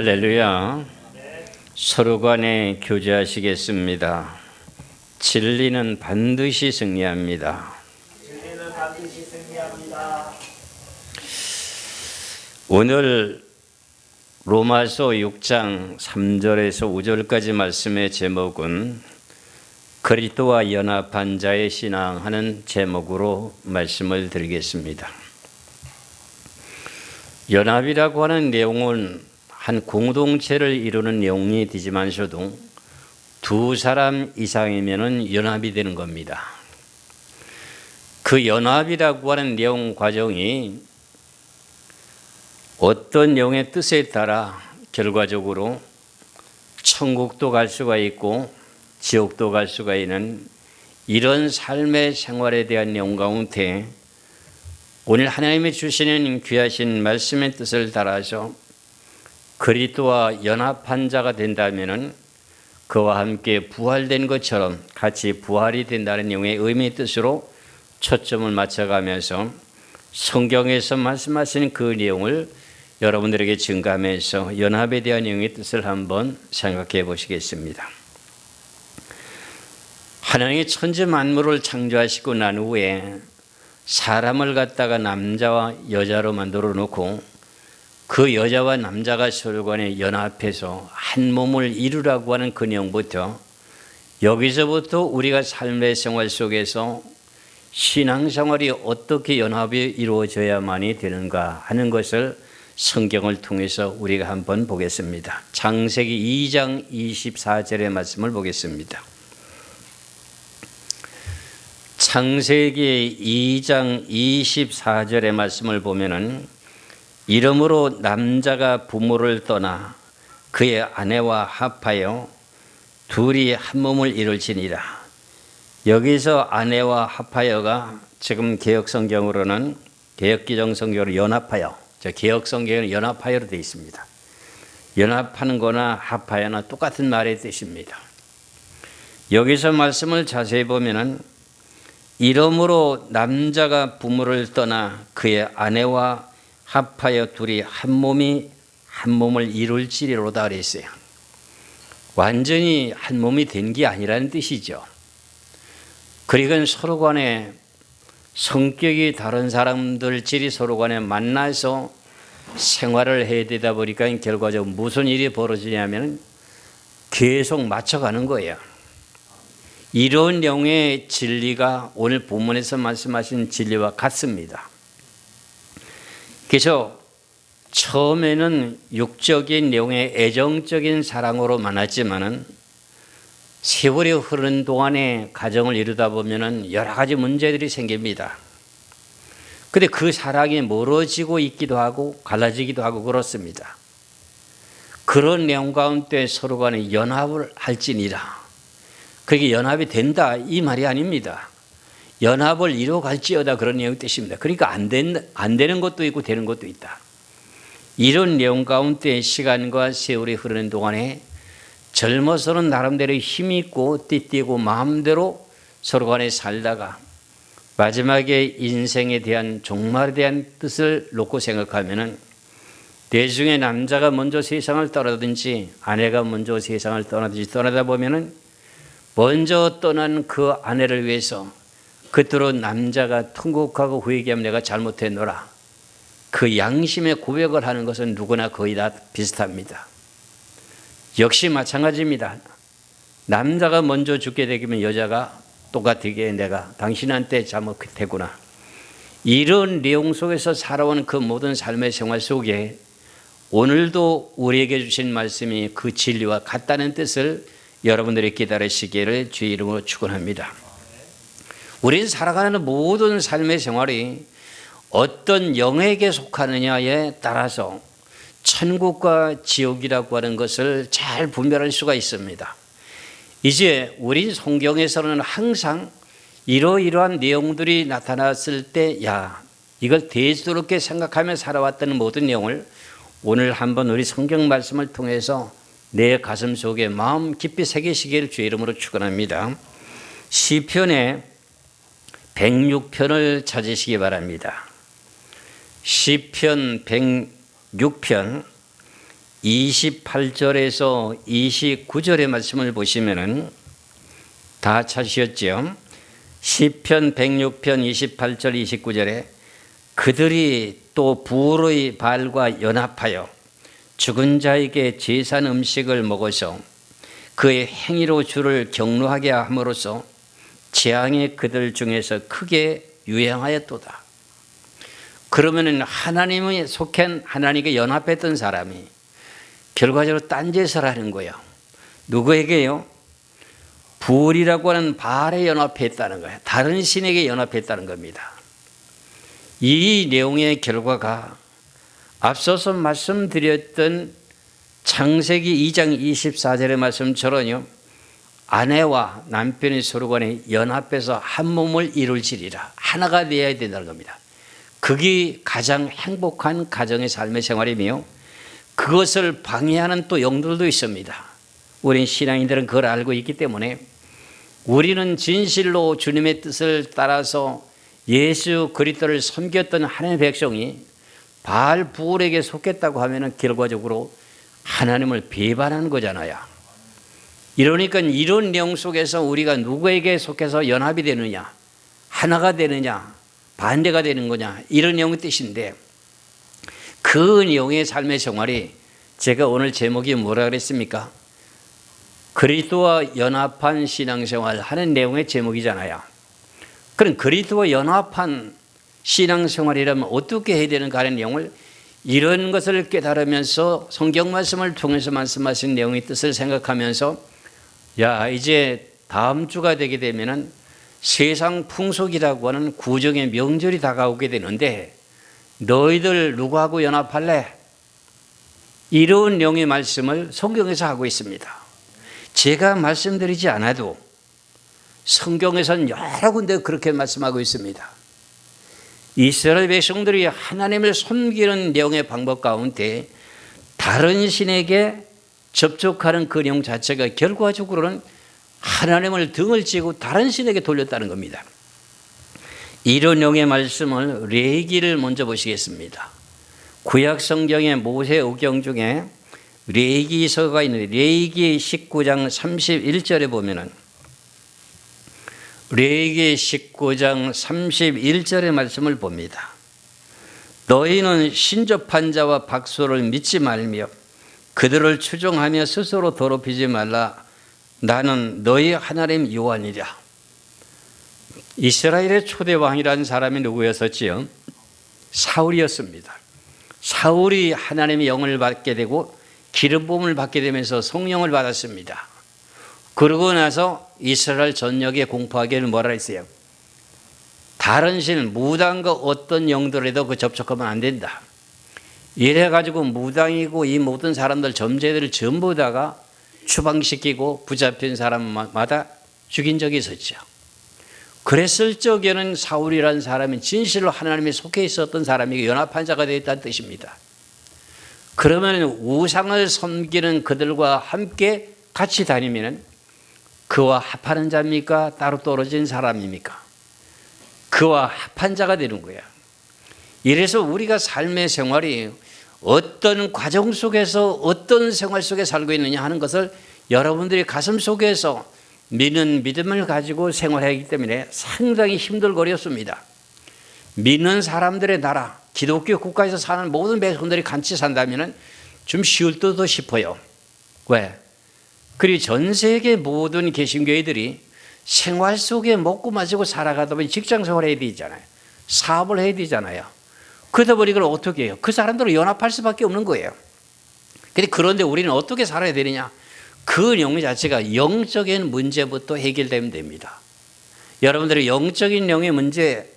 할렐루야. 서로 간에 교제하시겠습니다. 진리는 반드시 승리합니다. 오늘 로마서 6장 3절에서 5절까지 말씀의 제목은 그리스도와 연합한 자의 신앙 하는 제목으로 말씀을 드리겠습니다. 연합이라고 하는 내용은 한 공동체를 이루는 내용이 되지만서도 두 사람 이상이면 연합이 되는 겁니다. 그 연합이라고 하는 내용 과정이 어떤 내용의 뜻에 따라 결과적으로 천국도 갈 수가 있고 지옥도 갈 수가 있는 이런 삶의 생활에 대한 내용 가운데 오늘 하나님이 주시는 귀하신 말씀의 뜻을 따라서 그리스도와 연합한 자가 된다면 그와 함께 부활된 것처럼 같이 부활이 된다는 내용의 의미의 뜻으로 초점을 맞춰가면서 성경에서 말씀하시는 그 내용을 여러분들에게 증가하면서 연합에 대한 내용의 뜻을 한번 생각해 보시겠습니다. 하나님이 천지 만물을 창조하시고 난 후에 사람을 갖다가 남자와 여자로 만들어 놓고 그 여자와 남자가 서로 간에 연합해서 한 몸을 이루라고 하는 그 내용부터 여기서부터 우리가 삶의 생활 속에서 신앙생활이 어떻게 연합이 이루어져야만이 되는가 하는 것을 성경을 통해서 우리가 한번 보겠습니다. 창세기 2장 24절의 말씀을 보겠습니다. 창세기 2장 24절의 말씀을 보면은 이러므로 남자가 부모를 떠나 그의 아내와 합하여 둘이 한 몸을 이룰지니라. 여기서 아내와 합하여가 지금 개혁성경으로는 개혁기정성경으로 연합하여, 개혁성경은 연합하여로 되어 있습니다. 연합하는 거나 합하여나 똑같은 말의 뜻입니다. 여기서 말씀을 자세히 보면은 이러므로 남자가 부모를 떠나 그의 아내와 합하여 둘이 한 몸을 이룰지리로다 그랬어요. 완전히 한 몸이 된 게 아니라는 뜻이죠. 그러니까 서로 간에 성격이 다른 사람들끼리 서로 간에 만나서 생활을 해야 되다 보니까 결과적으로 무슨 일이 벌어지냐면 계속 맞춰가는 거예요. 이런 내용의 진리가 오늘 본문에서 말씀하신 진리와 같습니다. 그래서 처음에는 육적인 내용의 애정적인 사랑으로 만났지만은 세월이 흐르는 동안에 가정을 이루다 보면은 여러 가지 문제들이 생깁니다. 근데 그 사랑이 멀어지고 있기도 하고 갈라지기도 하고 그렇습니다. 그런 내용 가운데 서로 간에 연합을 할지니라. 그게 연합이 된다 이 말이 아닙니다. 연합을 이루어갈지어다 그런 내용의 뜻입니다. 그러니까 안 되는 것도 있고 되는 것도 있다. 이런 내용 가운데 시간과 세월이 흐르는 동안에 젊어서는 나름대로 힘이 있고 띠띠고 마음대로 서로 간에 살다가 마지막에 인생에 대한 종말에 대한 뜻을 놓고 생각하면은 대중에 남자가 먼저 세상을 떠나든지 아내가 먼저 세상을 떠나든지 떠나다 보면은 먼저 떠난 그 아내를 위해서 그토록 남자가 통곡하고 회개하면 내가 잘못했노라. 그 양심의 고백을 하는 것은 누구나 거의 다 비슷합니다. 역시 마찬가지입니다. 남자가 먼저 죽게 되면 여자가 똑같게 내가 당신한테 잘못했구나. 이런 내용 속에서 살아온 그 모든 삶의 생활 속에 오늘도 우리에게 주신 말씀이 그 진리와 같다는 뜻을 여러분들이 기다리시기를 주의 이름으로 축원합니다. 우리는 살아가는 모든 삶의 생활이 어떤 영에게 속하느냐에 따라서 천국과 지옥이라고 하는 것을 잘 분별할 수가 있습니다. 이제 우리 성경에서는 항상 이러이러한 내용들이 나타났을 때 이걸 대수롭게 생각하며 살아왔다는 모든 내용을 오늘 한번 우리 성경 말씀을 통해서 내 가슴 속에 마음 깊이 새기시기를 주의 이름으로 축원합니다. 시편의 106편을 찾으시기 바랍니다. 시편 106편 28절에서 29절의 말씀을 보시면은 다 찾으셨죠? 시편 106편 28절 29절에 그들이 또 불의 발과 연합하여 죽은 자에게 제산 음식을 먹어서 그의 행위로 주를 경노하게 함으로써 재앙이 그들 중에서 크게 유행하였도다. 그러면은 하나님에 속한 하나님께 연합했던 사람이 결과적으로 딴짓을 하는 거예요. 누구에게요? 불이라고 하는 발에 연합했다는 거예요. 다른 신에게 연합했다는 겁니다. 이 내용의 결과가 앞서서 말씀드렸던 창세기 2장 24절의 말씀처럼요. 아내와 남편이 서로 간에 연합해서 한 몸을 이룰지리라. 하나가 되어야 된다는 겁니다. 그게 가장 행복한 가정의 삶의 생활이며 그것을 방해하는 또 영들도 있습니다. 우린 신앙인들은 그걸 알고 있기 때문에 우리는 진실로 주님의 뜻을 따라서 예수 그리스도를 섬겼던 하나님의 백성이 바알 부울에게 속했다고 하면 결과적으로 하나님을 배반하는 거잖아요. 이러니까 이런 내용 속에서 우리가 누구에게 속해서 연합이 되느냐, 하나가 되느냐, 반대가 되는 거냐, 이런 내용의 뜻인데 그 내용의 삶의 생활이 제가 오늘 제목이 뭐라 그랬습니까? 그리스도와 연합한 신앙생활 하는 내용의 제목이잖아요. 그럼 그리스도와 연합한 신앙생활이라면 어떻게 해야 되는가 하는 내용을 이런 것을 깨달으면서 성경 말씀을 통해서 말씀하신 내용의 뜻을 생각하면서 야 이제 다음 주가 되게 되면은 세상 풍속이라고 하는 구정의 명절이 다가오게 되는데 너희들 누구하고 연합할래? 이런 내용의 말씀을 성경에서 하고 있습니다. 제가 말씀드리지 않아도 성경에서는 여러 군데 그렇게 말씀하고 있습니다. 이스라엘 백성들이 하나님을 섬기는 내용의 방법 가운데 다른 신에게 접촉하는 그 내용 자체가 결과적으로는 하나님을 등을 찌고 다른 신에게 돌렸다는 겁니다. 이런 내용의 말씀을 레위기를 먼저 보시겠습니다. 구약 성경의 모세오경 중에 레위기서가 있는데 레위기 19장 31절에 보면은 레위기 19장 31절의 말씀을 봅니다. 너희는 신접한 자와 박수를 믿지 말며 그들을 추종하며 스스로 더럽히지 말라. 나는 너희 하나님 여호와니라. 이스라엘의 초대 왕이라는 사람이 누구였었지요? 사울이었습니다. 사울이 하나님의 영을 받게 되고 기름 부음을 받게 되면서 성령을 받았습니다. 그러고 나서 이스라엘 전역에 공포하기를 뭐라 했어요? 다른 신, 무당과 어떤 영들에도 그 접촉하면 안 된다. 이래가지고 무당이고 이 모든 사람들 점재들을 전부 다가 추방시키고 붙잡힌 사람마다 죽인 적이 있었죠. 그랬을 적에는 사울이라는 사람이 진실로 하나님에 속해 있었던 사람이 연합한 자가 되었다는 뜻입니다. 그러면 우상을 섬기는 그들과 함께 같이 다니면 그와 합하는 자입니까? 따로 떨어진 사람입니까? 그와 합한 자가 되는 거야. 이래서 우리가 삶의 생활이 어떤 과정 속에서 어떤 생활 속에 살고 있느냐 하는 것을 여러분들이 가슴 속에서 믿는 믿음을 가지고 생활하기 때문에 상당히 힘들고 어렵습니다. 믿는 사람들의 나라, 기독교 국가에서 사는 모든 백성들이 같이 산다면 좀 쉬울 듯도 싶어요. 왜? 그리고 전 세계 모든 개신교회들이 생활 속에 먹고 마시고 살아가다 보니 직장 생활을 해야 되잖아요. 사업을 해야 되잖아요. 그러다 보니 그걸 어떻게 해요? 그 사람들은 연합할 수밖에 없는 거예요. 그런데 우리는 어떻게 살아야 되느냐? 그 내용 자체가 영적인 문제부터 해결되면 됩니다. 여러분들이 영적인 내용의 문제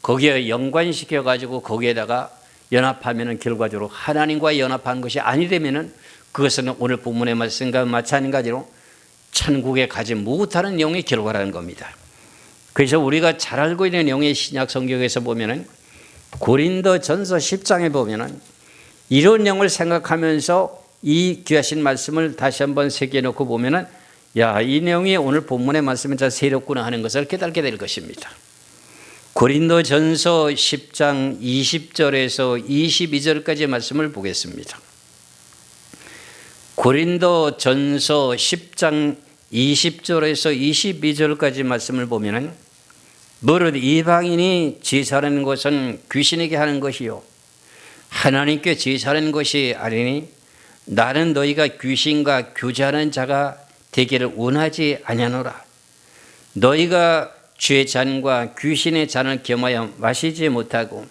거기에 연관시켜가지고 거기에다가 연합하면 결과적으로 하나님과 연합한 것이 아니 되면은 그것은 오늘 본문의 말씀과 마찬가지로 천국에 가지 못하는 내용의 결과라는 겁니다. 그래서 우리가 잘 알고 있는 내용의 신약 성경에서 보면은 고린도전서 10장에 보면은 이런 내용을 생각하면서 이 귀하신 말씀을 다시 한번 새겨놓고 보면은 야, 이 내용이 오늘 본문의 말씀이 참 새롭구나 하는 것을 깨닫게 될 것입니다. 고린도전서 10장 20절에서 22절까지의 말씀을 보겠습니다. 고린도 전서 10장 20절에서 22절까지 말씀을 보면은 무릇 이방인이 제사하는 것은 귀신에게 하는 것이요 하나님께 제사하는 것이 아니니 나는 너희가 귀신과 교제하는 자가 되기를 원하지 아니하노라. 너희가 주의 잔과 귀신의 잔을 겸하여 마시지 못하고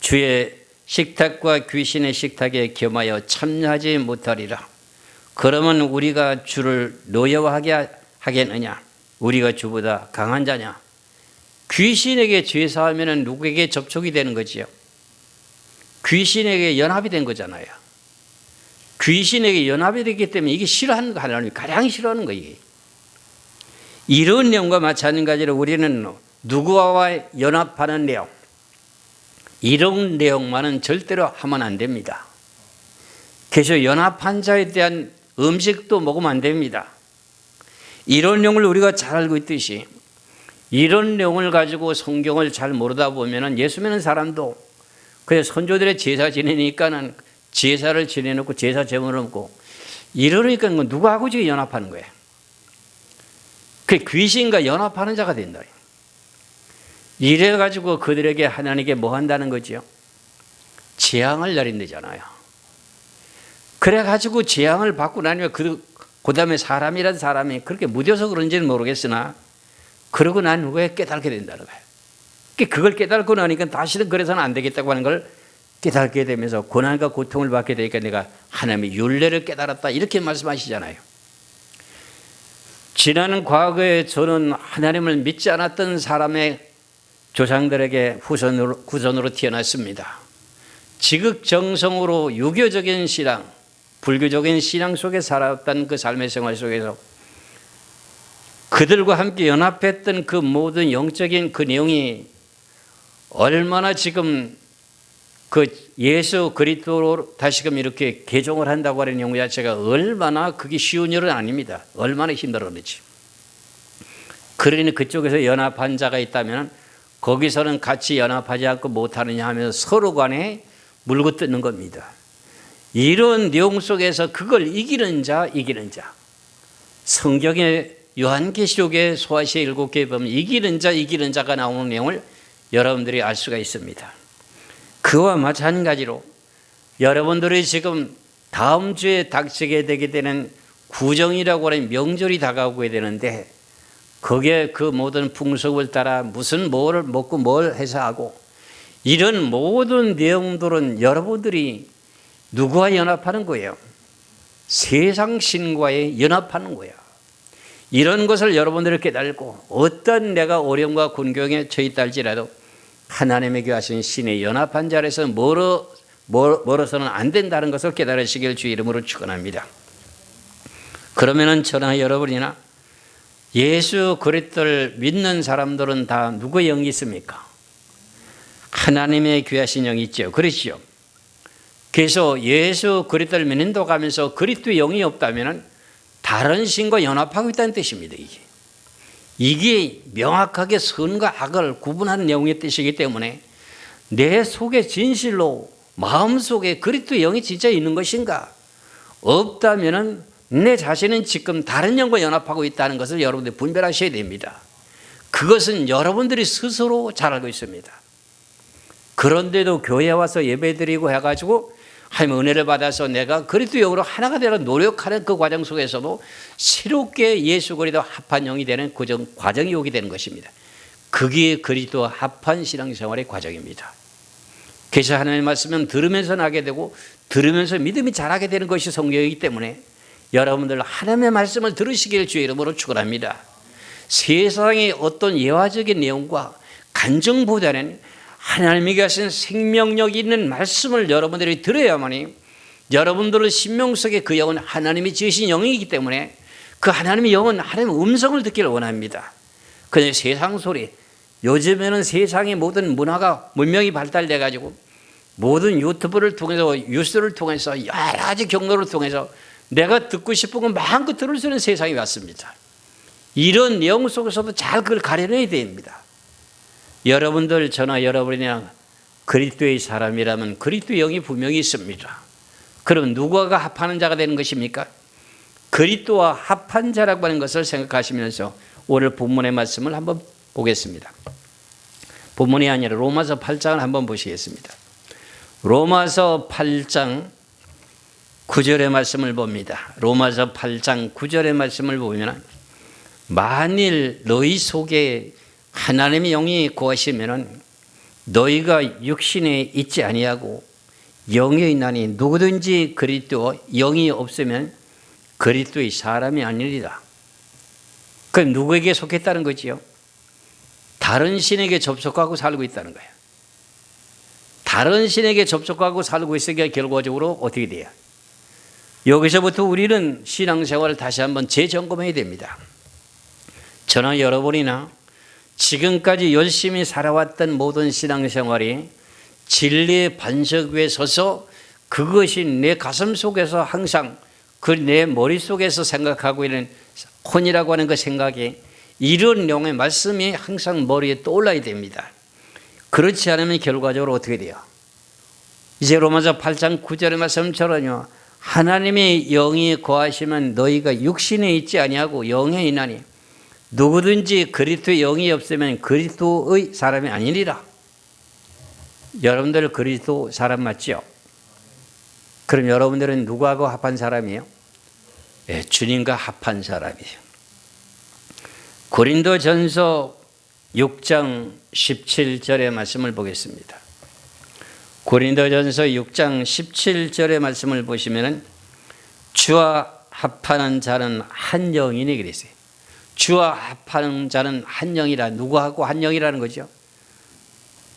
주의 식탁과 귀신의 식탁에 겸하여 참여하지 못하리라. 그러면 우리가 주를 노여워하게 하겠느냐? 우리가 주보다 강한 자냐? 귀신에게 제사하면 누구에게 접촉이 되는 거지요? 귀신에게 연합이 된 거잖아요. 귀신에게 연합이 되기 때문에 이게 싫어하는 거, 하나님이 가장 싫어하는 거예요. 이런 내용과 마찬가지로 우리는 누구와 연합하는 내용, 이런 내용만은 절대로 하면 안 됩니다. 그래서 연합한 자에 대한 음식도 먹으면 안 됩니다. 이런 내용을 우리가 잘 알고 있듯이 이런 내용을 가지고 성경을 잘 모르다 보면 예수 믿는 사람도 그냥 선조들의 제사 지내니까는 제사를 지내놓고 제사 제물을 먹고 이러니까 누구하고 지금 연합하는 거예요. 그 귀신과 연합하는 자가 된다. 이래가지고 그들에게 하나님께 뭐 한다는 거지요? 재앙을 내린다잖아요. 그래가지고 재앙을 받고 나면 그 다음에 사람이란 사람이 그렇게 무뎌서 그런지는 모르겠으나 그러고 난 후에 깨닫게 된다는 거예요. 그걸 깨닫고 나니까 다시는 그래서는 안 되겠다고 하는 걸 깨닫게 되면서 고난과 고통을 받게 되니까 내가 하나님의 율례를 깨달았다 이렇게 말씀하시잖아요. 지난 과거에 저는 하나님을 믿지 않았던 사람의 조상들에게 후손으로 태어났습니다. 지극정성으로 유교적인 신앙, 불교적인 신앙 속에 살았던 그 삶의 생활 속에서 그들과 함께 연합했던 그 모든 영적인 그 내용이 얼마나 지금 그 예수 그리스도로 다시금 이렇게 개종을 한다고 하는 내용 자체가 얼마나 그게 쉬운 일은 아닙니다. 얼마나 힘들었는지. 그러니 그쪽에서 연합한 자가 있다면 거기서는 같이 연합하지 않고 못하느냐 하면서 서로 간에 물고 뜯는 겁니다. 이런 내용 속에서 그걸 이기는 자, 성경의 요한계시록의 소아시아 7개 보면 이기는 자가 나오는 내용을 여러분들이 알 수가 있습니다. 그와 마찬가지로 여러분들이 지금 다음 주에 닥치게 되게 되는 구정이라고 하는 명절이 다가오게 되는데 거기에 그 모든 풍습을 따라 무슨 뭘 먹고 뭘 해서 하고 이런 모든 내용들은 여러분들이 누구와 연합하는 거예요? 세상 신과에 연합하는 거예요. 이런 것을 여러분들이 깨달고 어떤 내가 어려움과 곤경에 처했다 할지라도 하나님에게 하신 신의 연합한 자리에서 멀어서는 안 된다는 것을 깨달으시길 주 이름으로 축원합니다. 그러면은 저나 여러분이나 예수 그리스도를 믿는 사람들은 다 누구의 영이 있습니까? 하나님의 귀하신 영이 있죠. 그렇죠. 그래서 예수 그리스도를 믿는다고 하면서 그리스도의 영이 없다면 다른 신과 연합하고 있다는 뜻입니다. 이게 명확하게 선과 악을 구분하는 내용의 뜻이기 때문에 내 속에 진실로 마음속에 그리스도의 영이 진짜 있는 것인가? 없다면 내 자신은 지금 다른 영과 연합하고 있다는 것을 여러분들이 분별하셔야 됩니다. 그것은 여러분들이 스스로 잘 알고 있습니다. 그런데도 교회에 와서 예배드리고 해가지고 하나님의 은혜를 받아서 내가 그리스도의 영으로 하나가 되려 노력하는 그 과정 속에서도 새롭게 예수 그리스도 합한 영이 되는 그 과정이 오게 되는 것입니다. 그게 그리스도 합한 신앙생활의 과정입니다. 그래서 하나님의 말씀은 들으면서 나게 되고 들으면서 믿음이 자라게 되는 것이 성경이기 때문에 여러분들 하나님의 말씀을 들으시길 주의 이름으로 축원합니다. 세상의 어떤 예화적인 내용과 간증보다는 하나님이 하신 생명력 있는 말씀을 여러분들이 들어야만이 여러분들의 심령 속에 그 영은 하나님이 지으신 영이기 때문에 그 하나님의 영은 하나님의 음성을 듣기를 원합니다. 그런데 세상 소리, 요즘에는 세상의 모든 문화가 문명이 발달돼 가지고 모든 유튜브를 통해서 뉴스를 통해서 여러 가지 경로를 통해서 내가 듣고 싶은 건 마음껏 들을 수 있는 세상이 왔습니다. 이런 내용 속에서도 잘 그걸 가려내야 됩니다. 여러분들 저나 여러분이나 그리스도의 사람이라면 그리스도의 영이 분명히 있습니다. 그럼 누구가 합하는 자가 되는 것입니까? 그리스도와 합한 자라고 하는 것을 생각하시면서 오늘 본문의 말씀을 한번 보겠습니다. 본문이 아니라 로마서 8장을 한번 보시겠습니다. 로마서 8장 9절의 말씀을 봅니다. 로마서 8장 9절의 말씀을 보면 만일 너희 속에 하나님의 영이 거하시면 너희가 육신에 있지 아니하고 영이 있나니 누구든지 그리스도 영이 없으면 그리스도의 사람이 아니리라. 그럼 누구에게 속했다는 거지요? 다른 신에게 접속하고 살고 있다는 거예요. 다른 신에게 접속하고 살고 있으니까 결과적으로 어떻게 돼요? 여기서부터 우리는 신앙생활을 다시 한번 재점검해야 됩니다. 저나 여러분이나 지금까지 열심히 살아왔던 모든 신앙생활이 진리의 반석 위에 서서 그것이 내 가슴 속에서 항상 그 내 머릿속에서 생각하고 있는 혼이라고 하는 그 생각이 이런 내용의 말씀이 항상 머리에 떠올라야 됩니다. 그렇지 않으면 결과적으로 어떻게 돼요? 이제 로마서 8장 9절의 말씀처럼요. 하나님의 영이 거하시면 너희가 육신에 있지 아니하고 영에 있나니 누구든지 그리스도의 영이 없으면 그리스도의 사람이 아니리라. 여러분들 그리스도 사람 맞죠? 그럼 여러분들은 누구하고 합한 사람이에요? 네, 주님과 합한 사람이에요. 고린도전서 6장 17절의 말씀을 보겠습니다. 고린도전서 6장 17절의 말씀을 보시면 주와 합하는 자는 한 영이니 그랬어요. 주와 합하는 자는 한 영이라. 누구하고 한 영이라는 거죠?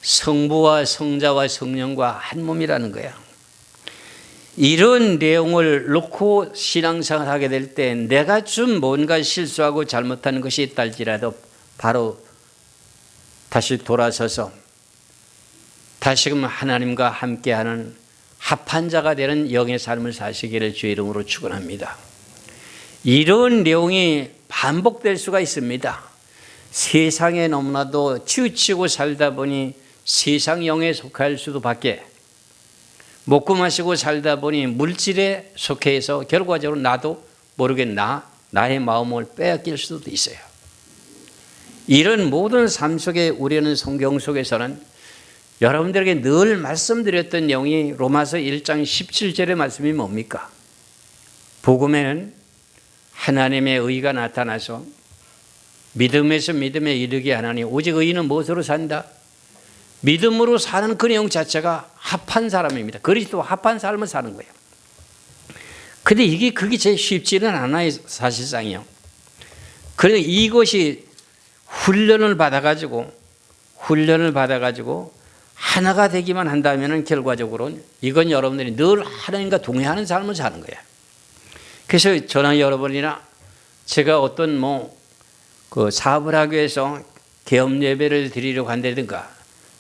성부와 성자와 성령과 한 몸이라는 거야. 이런 내용을 놓고 신앙생활을 하게 될 때 내가 좀 뭔가 실수하고 잘못하는 것이 있다 할지라도 바로 다시 돌아서서 다시금 하나님과 함께하는 합한 자가 되는 영의 삶을 사시기를 주의 이름으로 축원합니다. 이런 내용이 반복될 수가 있습니다. 세상에 너무나도 치우치고 살다 보니 세상 영에 속할 수도 밖에 먹고 마시고 살다 보니 물질에 속해서 결과적으로 나도 모르게 나의 마음을 빼앗길 수도 있어요. 이런 모든 삶 속에 우리는 성경 속에서는 여러분들에게 늘 말씀드렸던 내용이 로마서 1장 17절의 말씀이 뭡니까? 복음에는 하나님의 의가 나타나서 믿음에서 믿음에 이르게 하나니 오직 의인은 무엇으로 산다? 믿음으로 사는 그 내용 자체가 합한 사람입니다. 그리스도와 합한 삶을 사는 거예요. 근데 그게 제일 쉽지는 않아요, 사실상요. 그래서 이것이 훈련을 받아가지고 하나가 되기만 한다면 결과적으로는 이건 여러분들이 늘 하나님과 동행하는 삶을 사는 거예요. 그래서 저나 여러분이나 제가 어떤 그 사업을 하기 위해서 개업 예배를 드리려고 한다든가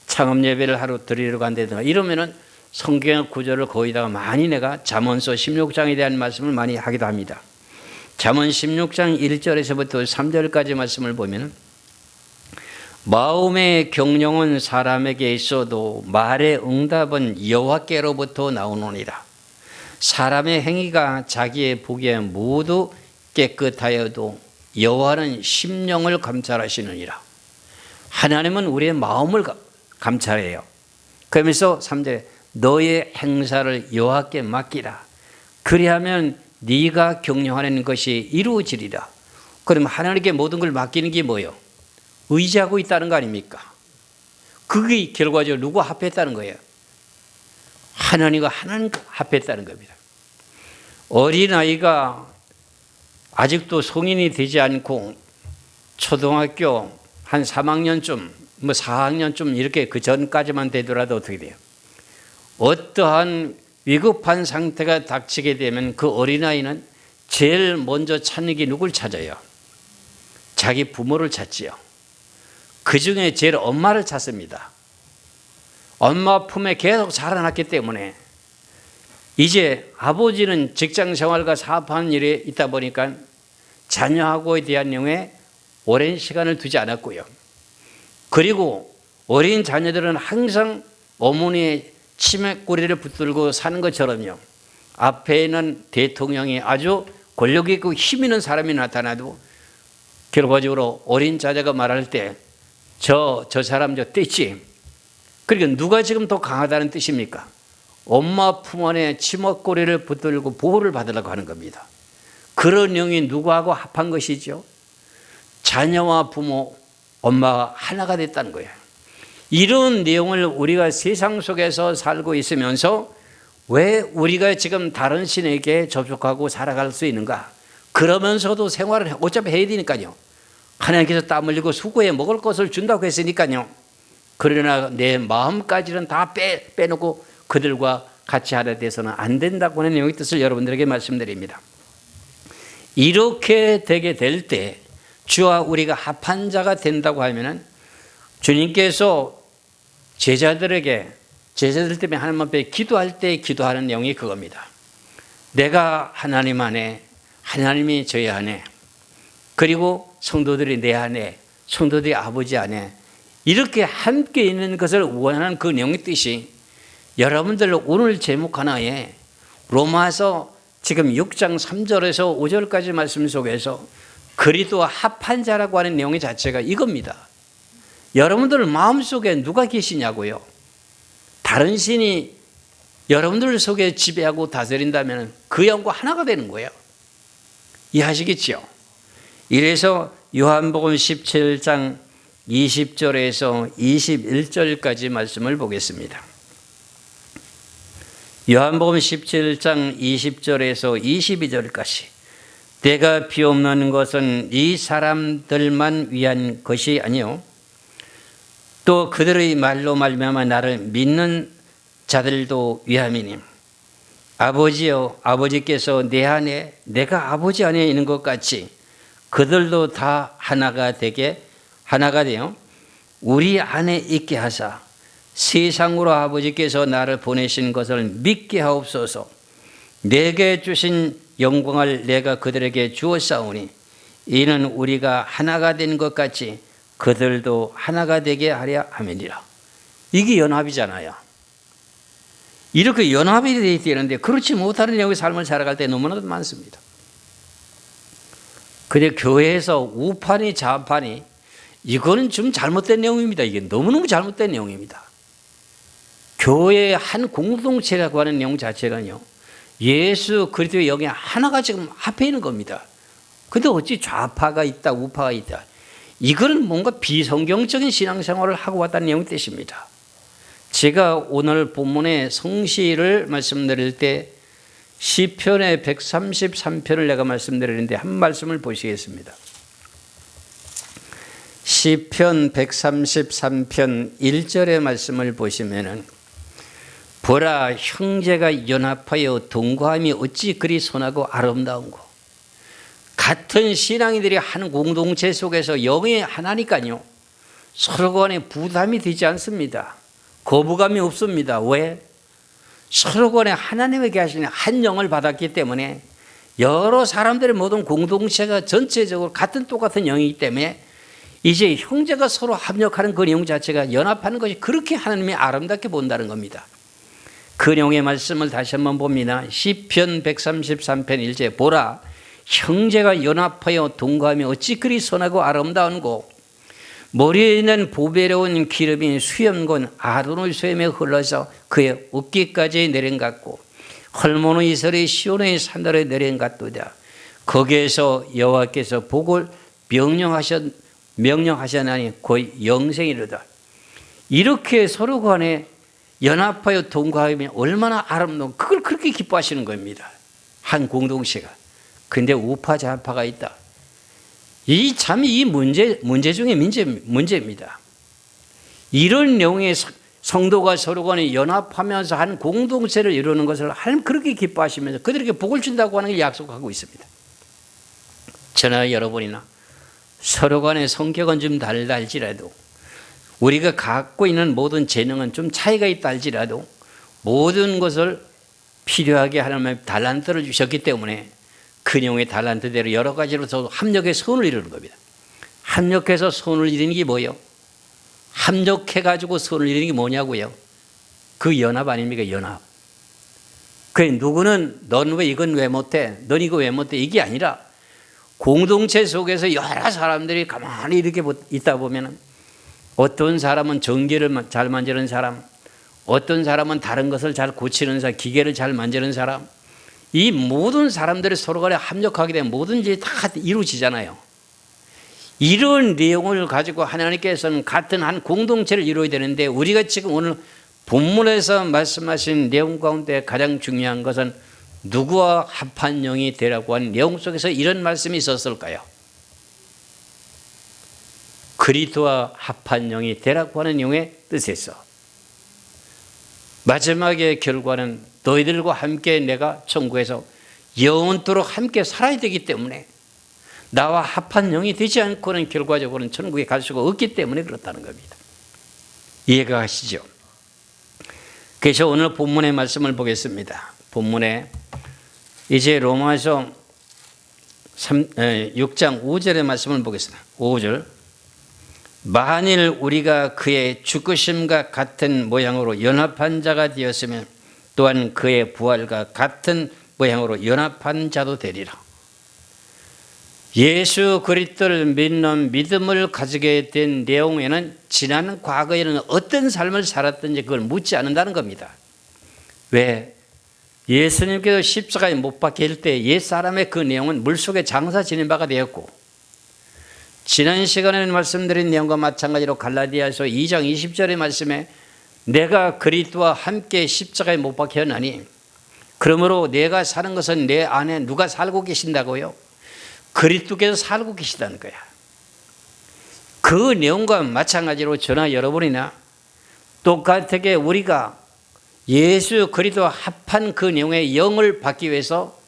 창업 예배를 하러 드리려고 한다든가 이러면은 성경 구절을 거기다가 많이 내가 잠언서 16장에 대한 말씀을 많이 하기도 합니다. 잠언 16장 1절에서부터 3절까지 말씀을 보면은 마음의 경영은 사람에게 있어도 말의 응답은 여호와께로부터 나오노니라. 사람의 행위가 자기의 보기에 모두 깨끗하여도 여호와는 심령을 감찰하시느니라. 하나님은 우리의 마음을 감찰해요. 그러면서 3절에 너의 행사를 여호와께 맡기라. 그리하면 네가 경영하는 것이 이루어지리라. 그럼 하나님께 모든 걸 맡기는 게 뭐예요? 의지하고 있다는 거 아닙니까? 그게 결과적으로 누구 합했다는 거예요? 하나님과 합했다는 겁니다. 어린아이가 아직도 성인이 되지 않고 초등학교 한 3학년쯤 4학년쯤 이렇게 그 전까지만 되더라도 어떻게 돼요? 어떠한 위급한 상태가 닥치게 되면 그 어린아이는 제일 먼저 찾는 게 누굴 찾아요? 자기 부모를 찾지요. 그 중에 제일 엄마를 찾습니다. 엄마 품에 계속 자라났기 때문에 이제 아버지는 직장 생활과 사업하는 일에 있다 보니까 자녀하고에 대한 내용에 오랜 시간을 두지 않았고요. 그리고 어린 자녀들은 항상 어머니의 치맥꼬리를 붙들고 사는 것처럼요. 앞에 있는 대통령이 아주 권력 있고 힘 있는 사람이 나타나도 결과적으로 어린 자녀가 말할 때 저 사람 저 떼지. 그러니까 누가 지금 더 강하다는 뜻입니까? 엄마 품 안에 치먹고리를 붙들고 보호를 받으려고 하는 겁니다. 그런 영이 누구하고 합한 것이죠? 자녀와 부모, 엄마가 하나가 됐다는 거예요. 이런 내용을 우리가 세상 속에서 살고 있으면서 왜 우리가 지금 다른 신에게 접촉하고 살아갈 수 있는가? 그러면서도 생활을 어차피 해야 되니까요. 하나님께서 땀 흘리고 수고해 먹을 것을 준다고 했으니까요. 그러나 내 마음까지는 다 빼놓고 그들과 같이 하나 돼서는 안 된다고 하는 내용의 뜻을 여러분들에게 말씀드립니다. 이렇게 되게 될 때 주와 우리가 합한 자가 된다고 하면은 주님께서 제자들 때문에 하나님 앞에 기도할 때 기도하는 내용이 그겁니다. 내가 하나님 안에, 하나님이 저희 안에, 그리고 성도들이 내 안에, 성도들이 아버지 안에 이렇게 함께 있는 것을 원하는 그 내용의 뜻이 여러분들 오늘 제목 하나에 로마서 지금 6장 3절에서 5절까지 말씀 속에서 그리스도와 합한 자라고 하는 내용 자체가 이겁니다. 여러분들 마음속에 누가 계시냐고요? 다른 신이 여러분들 속에 지배하고 다스린다면 그 영과 하나가 되는 거예요. 이해하시겠죠? 이래서 요한복음 17장 20절에서 21절까지 말씀을 보겠습니다. 요한복음 17장 20절에서 22절까지 내가 비옵는 것은 이 사람들만 위한 것이 아니요 또 그들의 말로 말미암아 나를 믿는 자들도 위함이니 아버지여 아버지께서 내 안에 내가 아버지 안에 있는 것 같이 그들도 다 하나가 되어 우리 안에 있게 하사 세상으로 아버지께서 나를 보내신 것을 믿게 하옵소서. 내게 주신 영광을 내가 그들에게 주었사오니 이는 우리가 하나가 된 것 같이 그들도 하나가 되게 하려 함이니라. 이게 연합이잖아요. 이렇게 연합이 되어야 되는데 그렇지 못하는 영의 삶을 살아갈 때 너무나도 많습니다. 근데 교회에서 우판이 좌판이 이거는 좀 잘못된 내용입니다. 이게 너무너무 잘못된 내용입니다. 교회의 한 공동체라고 하는 내용 자체가요. 예수 그리스도의 영이 하나가 지금 합해 있는 겁니다. 근데 어찌 좌파가 있다 우파가 있다. 이거는 뭔가 비성경적인 신앙생활을 하고 왔다는 내용의 뜻입니다. 제가 오늘 본문의 성시를 말씀드릴 때 시편의 133편을 내가 말씀드리는데 한 말씀을 보시겠습니다. 시편 133편 1절의 말씀을 보시면은 보라 형제가 연합하여 동거함이 어찌 그리 선하고 아름다운고. 같은 신앙인들이 한 공동체 속에서 영이 하나니까요. 서로 간에 부담이 되지 않습니다. 거부감이 없습니다. 왜? 서로 간에 하나님에게 하시는 한 영을 받았기 때문에 여러 사람들의 모든 공동체가 전체적으로 똑같은 영이기 때문에 이제 형제가 서로 합력하는 그 내용 자체가 연합하는 것이 그렇게 하나님이 아름답게 본다는 겁니다. 그 내용의 말씀을 다시 한번 봅니다. 시편 133편 1절 보라 형제가 연합하여 동거하며 어찌 그리 선하고 아름다운고 머리에 있는 보배로운 기름이 수염곤 아론의 수염에 흘러서 그의 어깨까지 내린 같고 헐모는 이슬이 시온의 산들에 내린 같도다. 거기에서 여호와께서 복을 명령하셨나니 곧 영생이로다. 이렇게 서로 간에 연합하여 동거하면 얼마나 아름다운 그걸 그렇게 기뻐하시는 겁니다. 한 공동체가. 근데 우파 좌파가 있다. 이 문제 중에 문제입니다. 이런 내용의 성도가 서로 간에 연합하면서 한 공동체를 이루는 것을 하나님 그렇게 기뻐하시면서 그들에게 복을 준다고 하는 걸 약속하고 있습니다. 저나 여러분이나 서로 간에 성격은 좀 다르다 할지라도 우리가 갖고 있는 모든 재능은 좀 차이가 있다 할지라도 모든 것을 필요하게 하나님의 달란트를 주셨기 때문에 그 내용의 달란트대로 여러 가지로 합력해서 선을 이루는 겁니다. 합력해서 선을 이루는 게 뭐예요? 합력해가지고 선을 이루는 게 뭐냐고요? 그 연합 아닙니까? 연합. 그래, 누구는 넌 왜 이건 왜 못해? 넌 이거 왜 못해? 이게 아니라 공동체 속에서 여러 사람들이 가만히 이렇게 있다 보면 어떤 사람은 전기를 잘 만지는 사람, 어떤 사람은 다른 것을 잘 고치는 사람, 기계를 잘 만지는 사람, 이 모든 사람들이 서로 간에 합력하게 되면 뭐든지 다 이루어지잖아요. 이런 내용을 가지고 하나님께서는 같은 한 공동체를 이루어야 되는데, 우리가 지금 오늘 본문에서 말씀하신 내용 가운데 가장 중요한 것은 누구와 합한 영이 되라고 하는 내용 속에서 이런 말씀이 있었을까요? 그리스도와 합한 영이 되라고 하는 내용의 뜻에서 마지막의 결과는 너희들과 함께 내가 천국에서 영원토록 함께 살아야 되기 때문에, 나와 합한 영이 되지 않고는 결과적으로는 천국에 갈 수가 없기 때문에 그렇다는 겁니다. 이해가 가시죠? 그래서 오늘 본문의 말씀을 보겠습니다. 본문에 이제 로마서 6장 5절의 말씀을 보겠습니다. 5절. 만일 우리가 그의 죽으심과 같은 모양으로 연합한 자가 되었으면 또한 그의 부활과 같은 모양으로 연합한 자도 되리라. 예수 그리스도를 믿는 믿음을 가지게 된 내용에는 지난 과거에는 어떤 삶을 살았든지 그걸 묻지 않는다는 겁니다. 왜? 예수님께서 십자가에 못 박힐 때 옛사람의 그 내용은 물속에 장사 지낸 바가 되었고, 지난 시간에 말씀드린 내용과 마찬가지로 갈라디아서 2장 20절의 말씀에 내가 그리스도와 함께 십자가에 못 박혔나니 그러므로 내가 사는 것은 내 안에 누가 살고 계신다고요? 그리스도께서 살고 계시다는 거야. 그 내용과 마찬가지로 저나 여러분이나 똑같게 우리가 예수 그리스도와 합한 그 내용의 영을 받기 위해서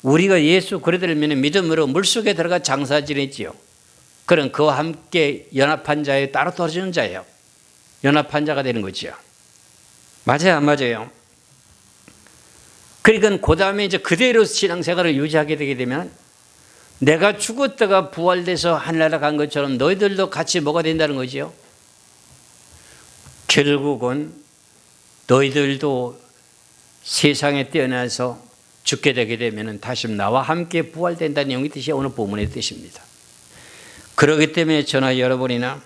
우리가 예수 그리스도를 믿는 믿음으로 물속에 들어가 장사 지냈지요. 그럼 그와 함께 연합한 자에 따로 떨어지는 자예요. 연합한 자가 되는 거죠. 맞아요, 안 맞아요? 그러니까 그 다음에 이제 그대로 신앙생활을 유지하게 되게 되면 내가 죽었다가 부활돼서 하늘나라 간 것처럼 너희들도 같이 뭐가 된다는 거죠. 결국은 너희들도 세상에 태어나서 죽게 되게 되면 다시 나와 함께 부활된다는 내용의 뜻이 오늘 본문의 뜻입니다. 그렇기 때문에 저나 여러분이나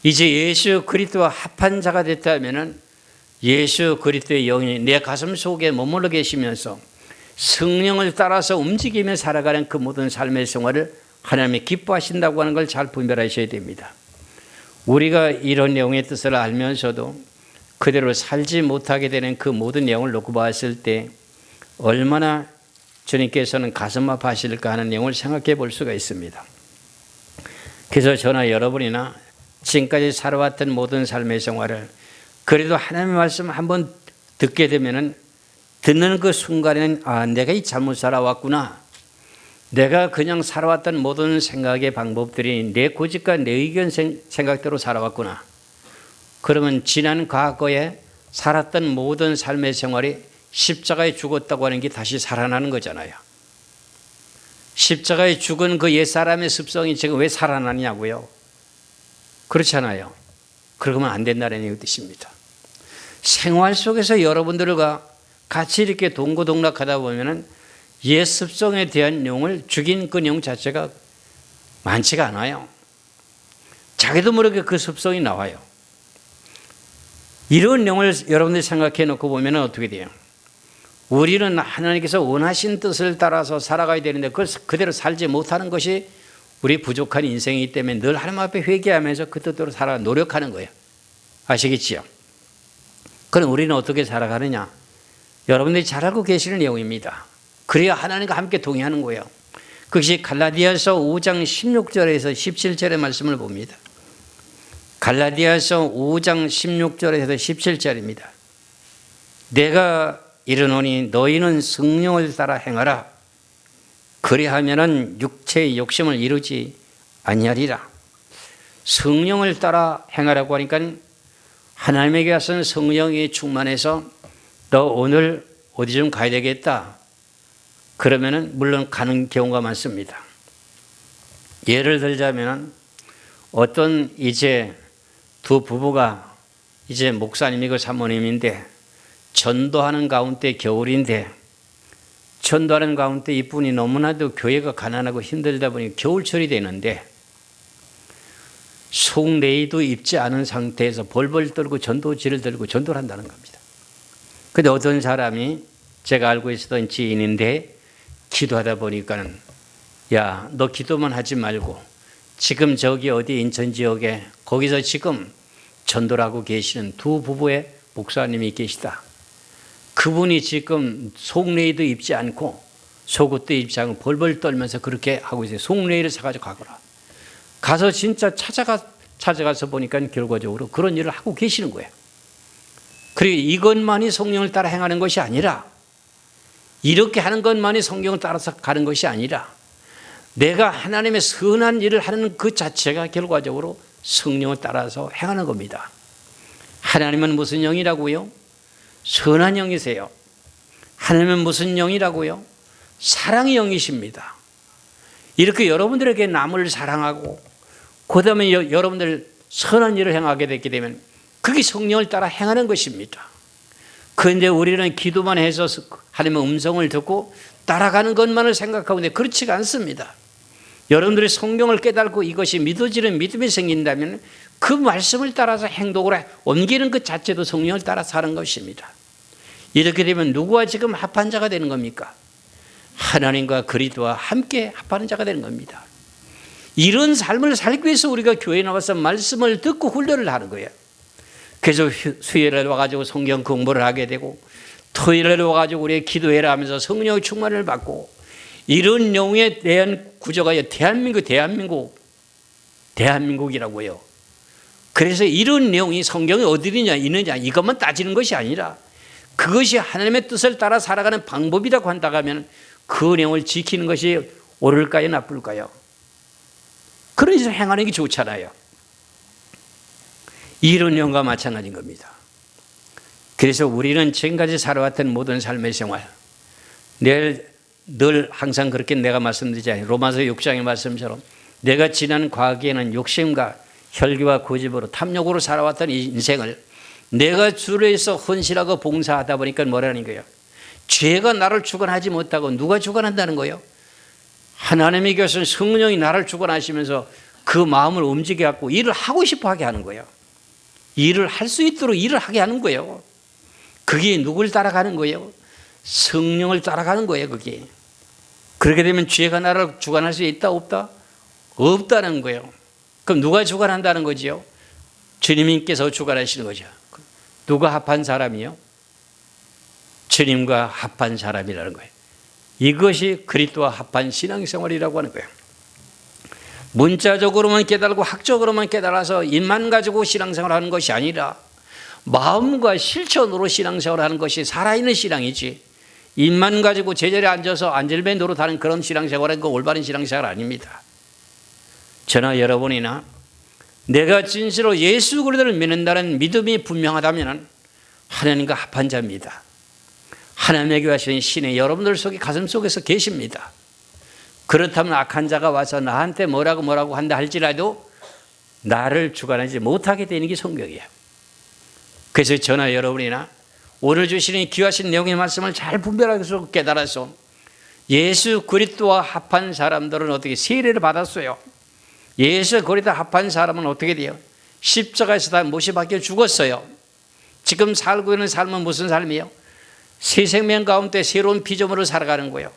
이제 예수 그리스도와 합한 자가 됐다면 예수 그리스도의 영이 내 가슴 속에 머물러 계시면서 성령을 따라서 움직이며 살아가는 그 모든 삶의 생활을 하나님이 기뻐하신다고 하는 걸 잘 분별하셔야 됩니다. 우리가 이런 내용의 뜻을 알면서도 그대로 살지 못하게 되는 그 모든 내용을 놓고 봤을 때 얼마나 주님께서는 가슴 아파하실까 하는 내용을 생각해 볼 수가 있습니다. 그래서 저나 여러분이나 지금까지 살아왔던 모든 삶의 생활을 그래도 하나님의 말씀 한번 듣게 되면은 듣는 그 순간에는 내가 이 잘못 살아왔구나. 내가 그냥 살아왔던 모든 생각의 방법들이 내 고집과 내 의견 생각대로 살아왔구나. 그러면 지난 과거에 살았던 모든 삶의 생활이 십자가에 죽었다고 하는 게 다시 살아나는 거잖아요. 십자가에 죽은 그 옛사람의 습성이 지금 왜 살아나냐고요. 그렇잖아요. 그러면 안 된다는 뜻입니다. 생활 속에서 여러분들과 같이 이렇게 동고동락하다 보면은 옛 습성에 대한 내용을 죽인 그 내용 자체가 많지가 않아요. 자기도 모르게 그 습성이 나와요. 이런 내용을 여러분들이 생각해 놓고 보면 어떻게 돼요? 우리는 하나님께서 원하신 뜻을 따라서 살아가야 되는데 그걸 그대로 살지 못하는 것이 우리 부족한 인생이기 때문에 늘 하나님 앞에 회개하면서 그 뜻대로 살아 노력하는 거예요. 아시겠지요? 그럼 우리는 어떻게 살아가느냐? 여러분들이 잘 알고 계시는 내용입니다. 그래야 하나님과 함께 동의하는 거예요. 그것이 갈라디아서 5장 16절에서 17절의 말씀을 봅니다. 갈라디아서 5장 16절에서 17절입니다. 내가 이르노니 너희는 성령을 따라 행하라. 그리하면은 육체의 욕심을 이루지 아니하리라. 성령을 따라 행하라고 하니까 하나님에게 와서는 성령이 충만해서 너 오늘 어디 좀 가야 되겠다. 그러면은 물론 가는 경우가 많습니다. 예를 들자면 어떤 이제 두 부부가 이제 목사님이고 사모님인데 전도하는 가운데 겨울인데 전도하는 가운데 이분이 너무나도 교회가 가난하고 힘들다 보니 겨울철이 되는데 속레이도 입지 않은 상태에서 벌벌 떨고 전도지를 들고 전도를 한다는 겁니다. 근데 어떤 사람이 제가 알고 있었던 지인인데 기도하다 보니까는 야, 너 기도만 하지 말고 지금 저기 어디 인천 지역에 거기서 지금 전도를 하고 계시는 두 부부의 목사님이 계시다. 그분이 지금 속레이도 입지 않고 속옷도 입지 않고 벌벌 떨면서 그렇게 하고 있어요. 속레이를 사가지고 가거라. 가서 진짜 찾아가서 보니까 결과적으로 그런 일을 하고 계시는 거예요. 그리고 이것만이 성령을 따라 행하는 것이 아니라 이렇게 하는 것만이 성경을 따라서 가는 것이 아니라 내가 하나님의 선한 일을 하는 그 자체가 결과적으로 성령을 따라서 행하는 겁니다. 하나님은 무슨 영이라고요? 선한 영이세요. 하나님은 무슨 영이라고요? 사랑의 영이십니다. 이렇게 여러분들에게 남을 사랑하고 그 다음에 여러분들 선한 일을 행하게 되게 되면 그게 성령을 따라 행하는 것입니다. 그런데 우리는 기도만 해서 하나님의 음성을 듣고 따라가는 것만을 생각하고 있는데 그렇지가 않습니다. 여러분들이 성경을 깨닫고 이것이 믿어지는 믿음이 생긴다면 그 말씀을 따라서 행동으로 옮기는 것 자체도 성령을 따라서 하는 것입니다. 이렇게 되면 누구와 지금 합한 자가 되는 겁니까? 하나님과 그리스도와 함께 합하는 자가 되는 겁니다. 이런 삶을 살기 위해서 우리가 교회에 나와서 말씀을 듣고 훈련을 하는 거예요. 그래서 수요일에 와가지고 성경 공부를 하게 되고 토요일에 와가지고 우리 기도회를 하면서 성령의 충만을 받고 이런 영에 대한 구조가 대한민국이라고요. 그래서 이런 내용이 성경에 어디 있느냐 이것만 따지는 것이 아니라 그것이 하나님의 뜻을 따라 살아가는 방법이라고 한다고 하면 그 내용을 지키는 것이 옳을까요 나쁠까요? 그런 식으로 행하는 게 좋잖아요. 이런 영과 마찬가지인 겁니다. 그래서 우리는 지금까지 살아왔던 모든 삶의 생활 늘 항상 그렇게 내가 말씀드리잖아요. 로마서 6장의 말씀처럼 내가 지난 과거에는 욕심과 혈기와 고집으로 탐욕으로 살아왔던 이 인생을 내가 주를 위해서 헌신하고 봉사하다 보니까 뭐라는 거예요? 죄가 나를 주관하지 못하고 누가 주관한다는 거예요? 하나님의 교회에서는 성령이 나를 주관하시면서 그 마음을 움직여갖고 일을 하고 싶어 하게 하는 거예요. 일을 할 수 있도록 일을 하게 하는 거예요. 그게 누굴 따라가는 거예요? 성령을 따라가는 거예요. 그게. 그렇게 되면 죄가 나를 주관할 수 있다 없다? 없다는 거예요. 그럼 누가 주관한다는 거지요? 주님께서 주관하시는 거죠. 누가 합한 사람이요? 주님과 합한 사람이라는 거예요. 이것이 그리스도와 합한 신앙생활이라고 하는 거예요. 문자적으로만 깨달고 학적으로만 깨달아서 입만 가지고 신앙생활하는 것이 아니라 마음과 실천으로 신앙생활하는 것이 살아있는 신앙이지 입만 가지고 제자리에 앉아서 안절배 노릇하는 그런 신앙생활은 그 올바른 신앙생활 아닙니다. 저나 여러분이나 내가 진실로 예수 그리스도를 믿는다는 믿음이 분명하다면 하나님과 합한 자입니다. 하나님에게 하시는 신이 여러분들 속에 가슴 속에서 계십니다. 그렇다면 악한 자가 와서 나한테 뭐라고 한다 할지라도 나를 주관하지 못하게 되는 게 성경이에요. 그래서 저나 여러분이나 오늘 주시는 귀하신 내용의 말씀을 잘 분별하고 깨달아서 예수 그리스도와 합한 사람들은 어떻게 세례를 받았어요. 예수 그리스도와 합한 사람은 어떻게 돼요? 십자가에서 다 못이 박혀 죽었어요. 지금 살고 있는 삶은 무슨 삶이에요? 새 생명 가운데 새로운 피조물로 살아가는 거예요.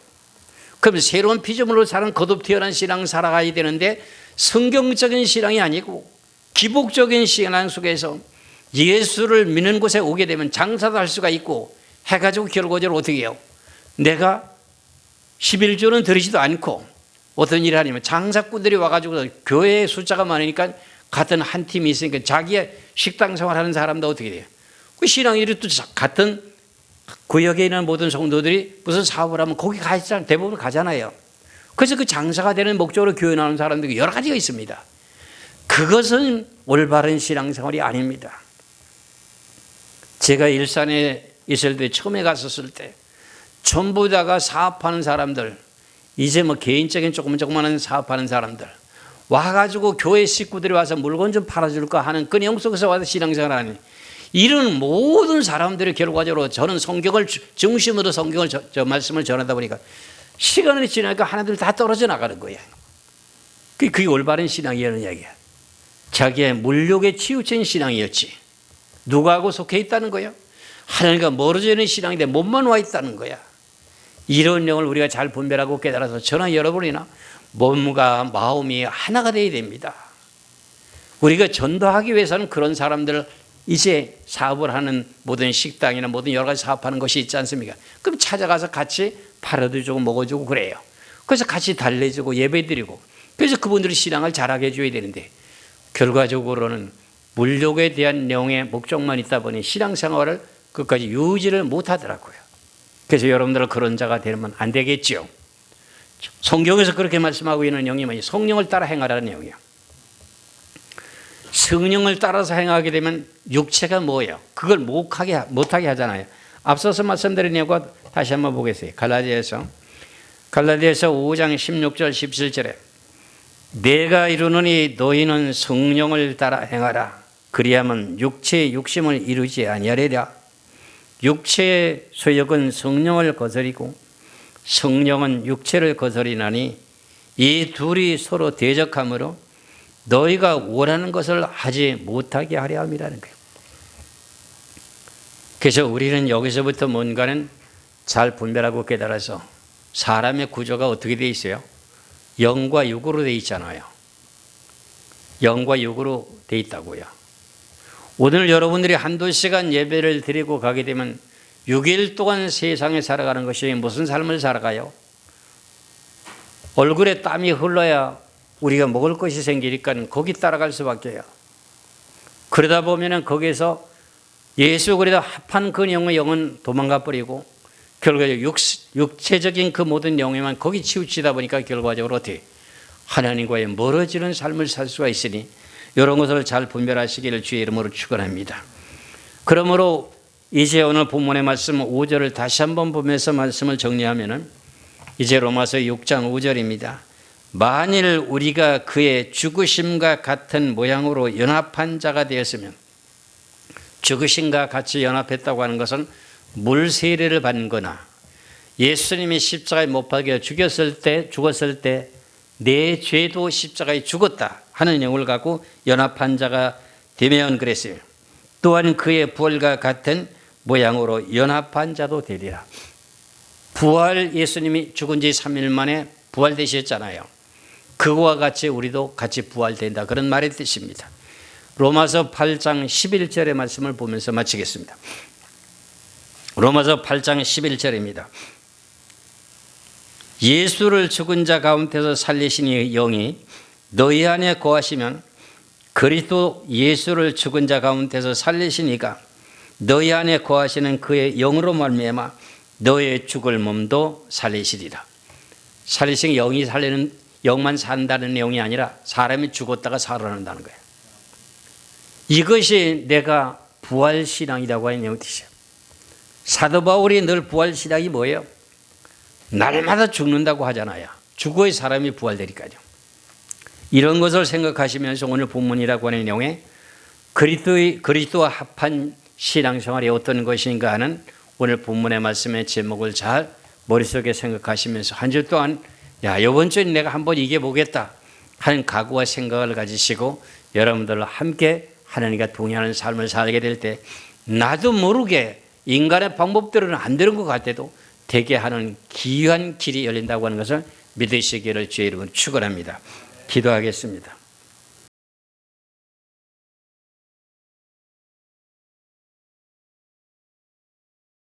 그럼 새로운 피조물로 사는 거듭 태어난 신앙 살아가야 되는데 성경적인 신앙이 아니고 기복적인 신앙 속에서 예수를 믿는 곳에 오게 되면 장사도 할 수가 있고 해가지고 결과적으로 어떻게 해요? 내가 11조는 드리지도 않고 어떤 일을 하냐면 장사꾼들이 와가지고 교회에 숫자가 많으니까 같은 한 팀이 있으니까 자기의 식당 생활하는 사람도 어떻게 돼요? 그 신앙일이 또 같은 구역에 있는 모든 성도들이 무슨 사업을 하면 거기 가있잖아요. 대부분 가잖아요. 그래서 그 장사가 되는 목적으로 교회 나오는 사람들이 여러 가지가 있습니다. 그것은 올바른 신앙생활이 아닙니다. 제가 일산에 있을 때 처음에 갔었을 때 전부 다가 사업하는 사람들 이제 뭐 개인적인 조그마한 사업하는 사람들 와가지고 교회 식구들이 와서 물건 좀 팔아줄까 하는 그 내용 속에서 와서 신앙생활 하니 이런 모든 사람들이 결과적으로 저는 성경을 중심으로 성경을 저 말씀을 전하다 보니까 시간이 지나니까 하나둘 다 떨어져 나가는 거예요. 그게 올바른 신앙이라는 이야기야. 자기의 물욕에 치우친 신앙이었지. 누구하고 속해 있다는 거야? 하나님과 멀어져 있는 신앙인데 몸만 와 있다는 거야. 이런 내용을 우리가 잘 분별하고 깨달아서 저나 여러분이나 몸과 마음이 하나가 되어야 됩니다. 우리가 전도하기 위해서는 그런 사람들을 이제 사업을 하는 모든 식당이나 모든 여러 가지 사업하는 것이 있지 않습니까? 그럼 찾아가서 같이 팔아도 주고 먹어주고 그래요. 그래서 같이 달래주고 예배드리고 그래서 그분들이 신앙을 잘하게 해줘야 되는데 결과적으로는 물욕에 대한 내용의 목적만 있다 보니 신앙생활을 끝까지 유지를 못하더라고요. 그래서 여러분들은 그런 자가 되면 안 되겠지요. 성경에서 그렇게 말씀하고 있는 내용이 성령을 따라 행하라는 내용이에요. 성령을 따라서 행하게 되면 육체가 뭐예요? 그걸 못하게 하잖아요. 앞서서 말씀드린 내용과 다시 한번 보겠어요. 갈라디아서 5장 16절 17절에 내가 이루노니 너희는 성령을 따라 행하라. 그리하면 육체의 욕심을 이루지 아니하리라. 육체의 소욕은 성령을 거스리고 성령은 육체를 거스리나니 이 둘이 서로 대적하므로 너희가 원하는 것을 하지 못하게 하려 함이라는 거예요. 그래서 우리는 여기서부터 뭔가는 잘 분별하고 깨달아서 사람의 구조가 어떻게 되어 있어요? 영과 육으로 되어 있잖아요. 영과 육으로 되어 있다고요. 오늘 여러분들이 한두 시간 예배를 드리고 가게 되면 6일 동안 세상에 살아가는 것이 무슨 삶을 살아가요? 얼굴에 땀이 흘러야 우리가 먹을 것이 생기니까 거기 따라갈 수밖에요. 그러다 보면 거기에서 예수 그리스도 합한 그 영은 도망가 버리고 결과적으로 육체적인 그 모든 영에만 거기 치우치다 보니까 결과적으로 어떻게 하나님과의 멀어지는 삶을 살 수가 있으니 이런 것을 잘 분별하시기를 주의 이름으로 축원합니다. 그러므로 이제 오늘 본문의 말씀 5절을 다시 한번 보면서 말씀을 정리하면은 이제 로마서 6장 5절입니다. 만일 우리가 그의 죽으심과 같은 모양으로 연합한 자가 되었으면 죽으심과 같이 연합했다고 하는 것은 물세례를 받는 거나 예수님이 십자가에 못 박혀 죽었을 때 내 죄도 십자가에 죽었다 하는 영을 갖고 연합한 자가 되면 그랬어요. 또한 그의 부활과 같은 모양으로 연합한 자도 되리라. 부활 예수님이 죽은 지 3일 만에 부활되셨잖아요. 그와 같이 우리도 같이 부활된다. 그런 말의 뜻입니다. 로마서 8장 11절의 말씀을 보면서 마치겠습니다. 로마서 8장 11절입니다. 예수를 죽은 자 가운데서 살리신 영이 너희 안에 거하시면 그리스도 예수를 죽은 자 가운데서 살리신 이가 너희 안에 거하시는 그의 영으로 말미암아 너의 죽을 몸도 살리시리라. 살리신 영이 살리는 영만 산다는 내용이 아니라 사람이 죽었다가 살아난다는 거예요. 이것이 내가 부활신앙이라고 하는 뜻이에요. 사도 바울이 늘 부활신앙이 뭐예요? 날마다 죽는다고 하잖아요. 죽어야 사람이 부활되니까요. 이런 것을 생각하시면서 오늘 본문이라고 하는 내용에 그리스도와 합한 신앙생활이 어떤 것인가 하는 오늘 본문의 말씀의 제목을 잘 머릿속에 생각하시면서 한 주 동안 이번 주에 내가 한번 이겨보겠다 하는 각오와 생각을 가지시고 여러분들과 함께 하나님과 동행하는 삶을 살게 될 때 나도 모르게 인간의 방법대로는 안 되는 것 같아도 되게 하는 기이한 길이 열린다고 하는 것을 믿으시기를 주의 이름으로 축원합니다. 기도하겠습니다.